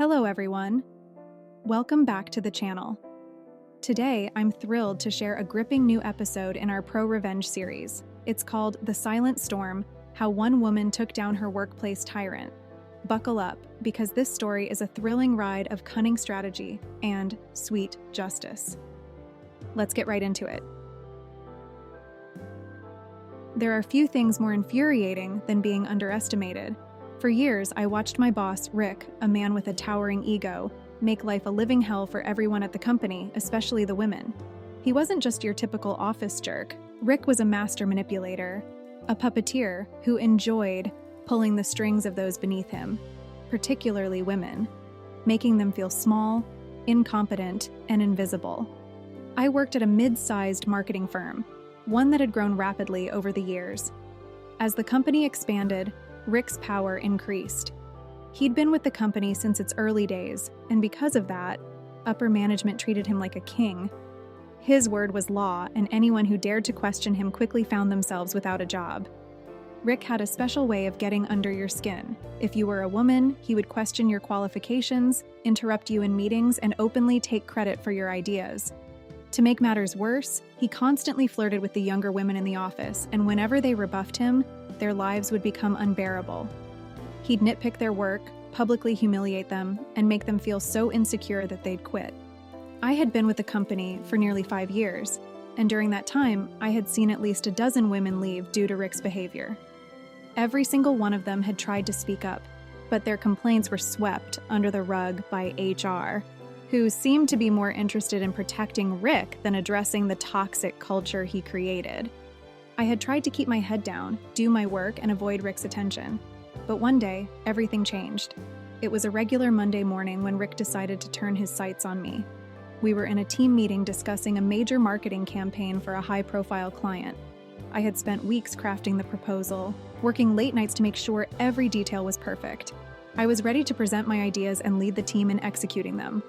Hello everyone! Welcome back to the channel. Today, I'm thrilled to share a gripping new episode in our Pro-Revenge series. It's called The Silent Storm: How One Woman Took Down Her Workplace Tyrant. Buckle up, because this story is a thrilling ride of cunning strategy and sweet justice. Let's get right into it. There are few things more infuriating than being underestimated. For years, I watched my boss, Rick, a man with a towering ego, make life a living hell for everyone at the company, especially the women. He wasn't just your typical office jerk. Rick was a master manipulator, a puppeteer who enjoyed pulling the strings of those beneath him, particularly women, making them feel small, incompetent, and invisible. I worked at a mid-sized marketing firm, one that had grown rapidly over the years. As the company expanded, Rick's power increased. He'd been with the company since its early days, and because of that, upper management treated him like a king. His word was law, and anyone who dared to question him quickly found themselves without a job. Rick had a special way of getting under your skin. If you were a woman, he would question your qualifications, interrupt you in meetings, and openly take credit for your ideas. To make matters worse, he constantly flirted with the younger women in the office, and whenever they rebuffed him, their lives would become unbearable. He'd nitpick their work, publicly humiliate them, and make them feel so insecure that they'd quit. I had been with the company for nearly 5 years, and during that time, I had seen at least a dozen women leave due to Rick's behavior. Every single one of them had tried to speak up, but their complaints were swept under the rug by HR, who seemed to be more interested in protecting Rick than addressing the toxic culture he created. I had tried to keep my head down, do my work, and avoid Rick's attention. But one day, everything changed. It was a regular Monday morning when Rick decided to turn his sights on me. We were in a team meeting discussing a major marketing campaign for a high-profile client. I had spent weeks crafting the proposal, working late nights to make sure every detail was perfect. I was ready to present my ideas and lead the team in executing them.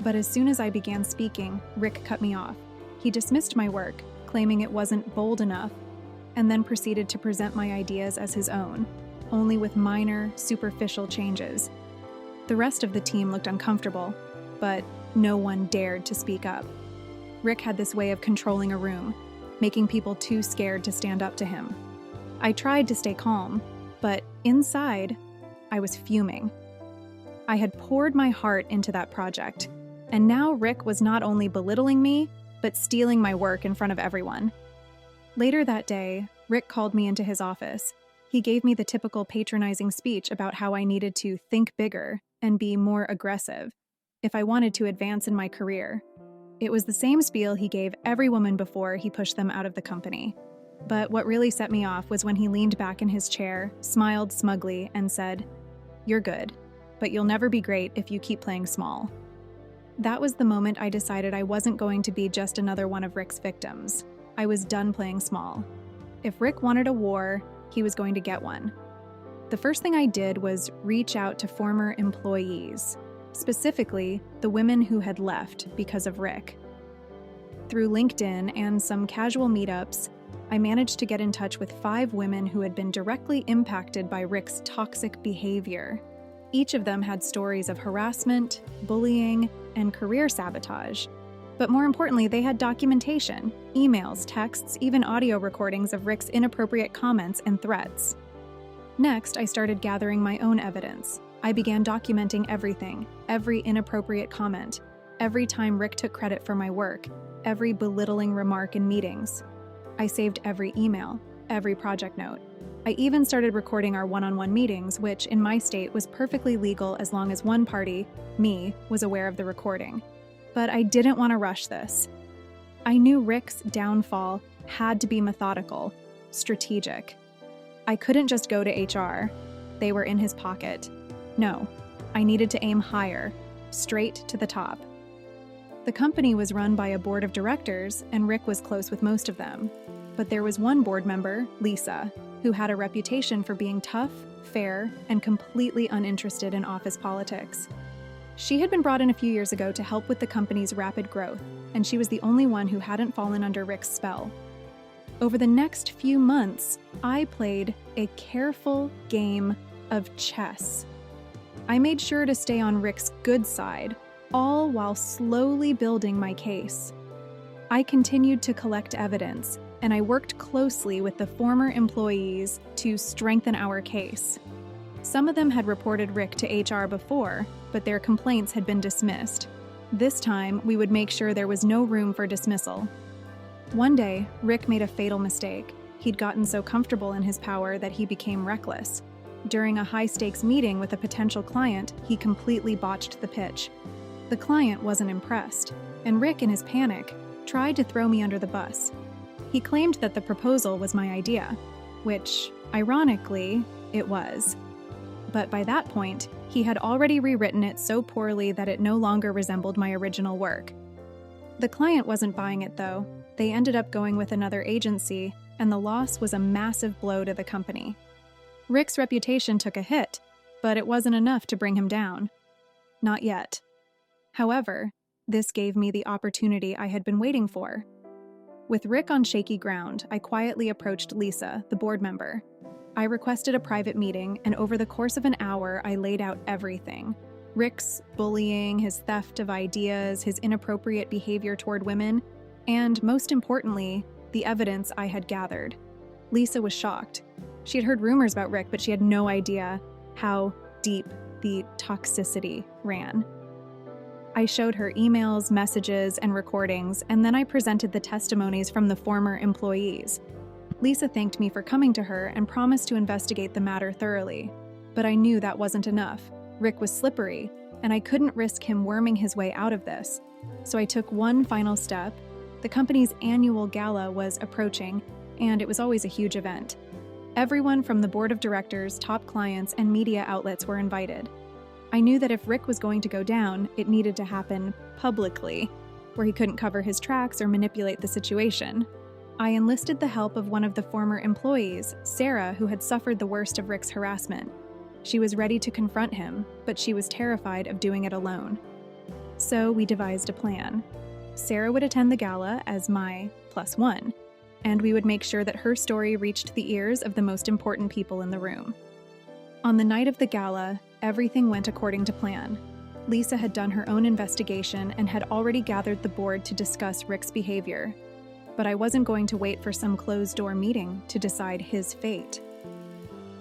But as soon as I began speaking, Rick cut me off. He dismissed my work, claiming it wasn't bold enough, and then proceeded to present my ideas as his own, only with minor, superficial changes. The rest of the team looked uncomfortable, but no one dared to speak up. Rick had this way of controlling a room, making people too scared to stand up to him. I tried to stay calm, but inside, I was fuming. I had poured my heart into that project, and now Rick was not only belittling me, but stealing my work in front of everyone. Later that day, Rick called me into his office. He gave me the typical patronizing speech about how I needed to think bigger and be more aggressive if I wanted to advance in my career. It was the same spiel he gave every woman before he pushed them out of the company. But what really set me off was when he leaned back in his chair, smiled smugly, and said, "You're good, but you'll never be great if you keep playing small." That was the moment I decided I wasn't going to be just another one of Rick's victims. I was done playing small. If Rick wanted a war, he was going to get one. The first thing I did was reach out to former employees, specifically the women who had left because of Rick. Through LinkedIn and some casual meetups, I managed to get in touch with 5 women who had been directly impacted by Rick's toxic behavior. Each of them had stories of harassment, bullying, and career sabotage. But more importantly, they had documentation, emails, texts, even audio recordings of Rick's inappropriate comments and threats. Next, I started gathering my own evidence. I began documenting everything, every inappropriate comment, every time Rick took credit for my work, every belittling remark in meetings. I saved every email, every project note. I even started recording our one-on-one meetings, which in my state was perfectly legal as long as one party, me, was aware of the recording. But I didn't want to rush this. I knew Rick's downfall had to be methodical, strategic. I couldn't just go to HR. They were in his pocket. No, I needed to aim higher, straight to the top. The company was run by a board of directors, and Rick was close with most of them. But there was one board member, Lisa, who had a reputation for being tough, fair, and completely uninterested in office politics. She had been brought in a few years ago to help with the company's rapid growth, and she was the only one who hadn't fallen under Rick's spell. Over the next few months, I played a careful game of chess. I made sure to stay on Rick's good side, all while slowly building my case. I continued to collect evidence, and I worked closely with the former employees to strengthen our case. Some of them had reported Rick to HR before, but their complaints had been dismissed. This time, we would make sure there was no room for dismissal. One day, Rick made a fatal mistake. He'd gotten so comfortable in his power that he became reckless. During a high-stakes meeting with a potential client, he completely botched the pitch. The client wasn't impressed, and Rick, in his panic, tried to throw me under the bus. He claimed that the proposal was my idea, which, ironically, it was. But by that point, he had already rewritten it so poorly that it no longer resembled my original work. The client wasn't buying it, though. They ended up going with another agency, and the loss was a massive blow to the company. Rick's reputation took a hit, but it wasn't enough to bring him down. Not yet. However, this gave me the opportunity I had been waiting for. With Rick on shaky ground, I quietly approached Lisa, the board member. I requested a private meeting, and over the course of an hour, I laid out everything. Rick's bullying, his theft of ideas, his inappropriate behavior toward women, and most importantly, the evidence I had gathered. Lisa was shocked. She had heard rumors about Rick, but she had no idea how deep the toxicity ran. I showed her emails, messages, and recordings, and then I presented the testimonies from the former employees. Lisa thanked me for coming to her and promised to investigate the matter thoroughly. But I knew that wasn't enough. Rick was slippery, and I couldn't risk him worming his way out of this. So I took one final step. The company's annual gala was approaching, and it was always a huge event. Everyone from the board of directors, top clients, and media outlets were invited. I knew that if Rick was going to go down, it needed to happen publicly, where he couldn't cover his tracks or manipulate the situation. I enlisted the help of one of the former employees, Sarah, who had suffered the worst of Rick's harassment. She was ready to confront him, but she was terrified of doing it alone. So we devised a plan. Sarah would attend the gala as my +1, and we would make sure that her story reached the ears of the most important people in the room. On the night of the gala, everything went according to plan. Lisa had done her own investigation and had already gathered the board to discuss Rick's behavior. But I wasn't going to wait for some closed-door meeting to decide his fate.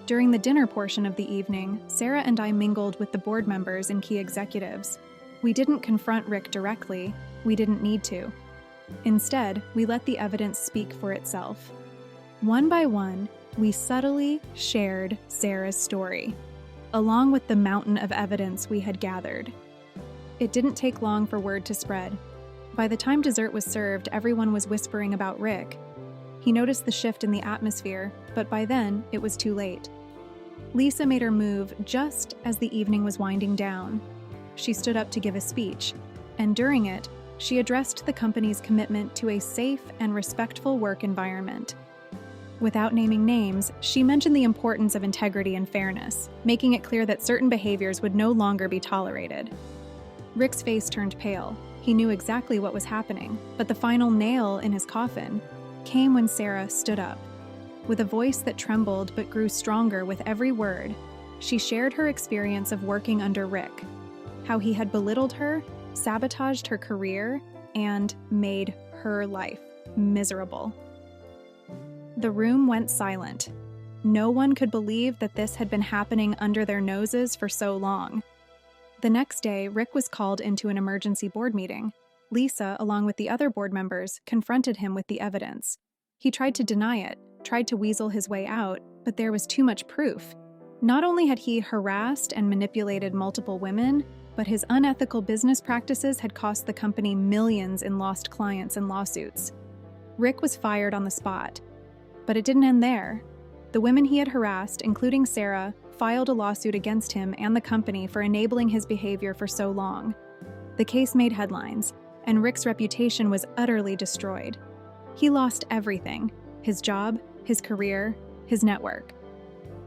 During the dinner portion of the evening, Sarah and I mingled with the board members and key executives. We didn't confront Rick directly. We didn't need to. Instead, we let the evidence speak for itself. One by one, we subtly shared Sarah's story, along with the mountain of evidence we had gathered. It didn't take long for word to spread. By the time dessert was served, everyone was whispering about Rick. He noticed the shift in the atmosphere, but by then, it was too late. Lisa made her move just as the evening was winding down. She stood up to give a speech, and during it, she addressed the company's commitment to a safe and respectful work environment. Without naming names, she mentioned the importance of integrity and fairness, making it clear that certain behaviors would no longer be tolerated. Rick's face turned pale. He knew exactly what was happening, but the final nail in his coffin came when Sarah stood up. With a voice that trembled but grew stronger with every word, she shared her experience of working under Rick, how he had belittled her, sabotaged her career, and made her life miserable. The room went silent. No one could believe that this had been happening under their noses for so long. The next day, Rick was called into an emergency board meeting. Lisa, along with the other board members, confronted him with the evidence. He tried to deny it, tried to weasel his way out, but there was too much proof. Not only had he harassed and manipulated multiple women, but his unethical business practices had cost the company millions in lost clients and lawsuits. Rick was fired on the spot. But it didn't end there. The women he had harassed, including Sarah, filed a lawsuit against him and the company for enabling his behavior for so long. The case made headlines, and Rick's reputation was utterly destroyed. He lost everything: his job, his career, his network.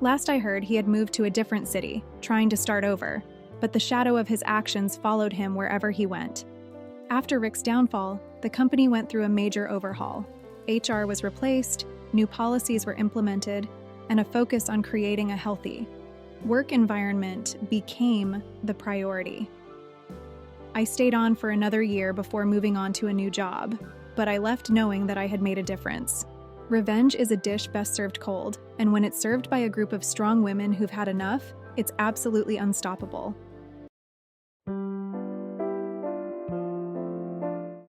Last I heard, he had moved to a different city, trying to start over, but the shadow of his actions followed him wherever he went. After Rick's downfall, the company went through a major overhaul. HR was replaced, new policies were implemented, and a focus on creating a healthy, Work environment became the priority. I stayed on for another year before moving on to a new job, but I left knowing that I had made a difference. Revenge is a dish best served cold, and when it's served by a group of strong women who've had enough, it's absolutely unstoppable.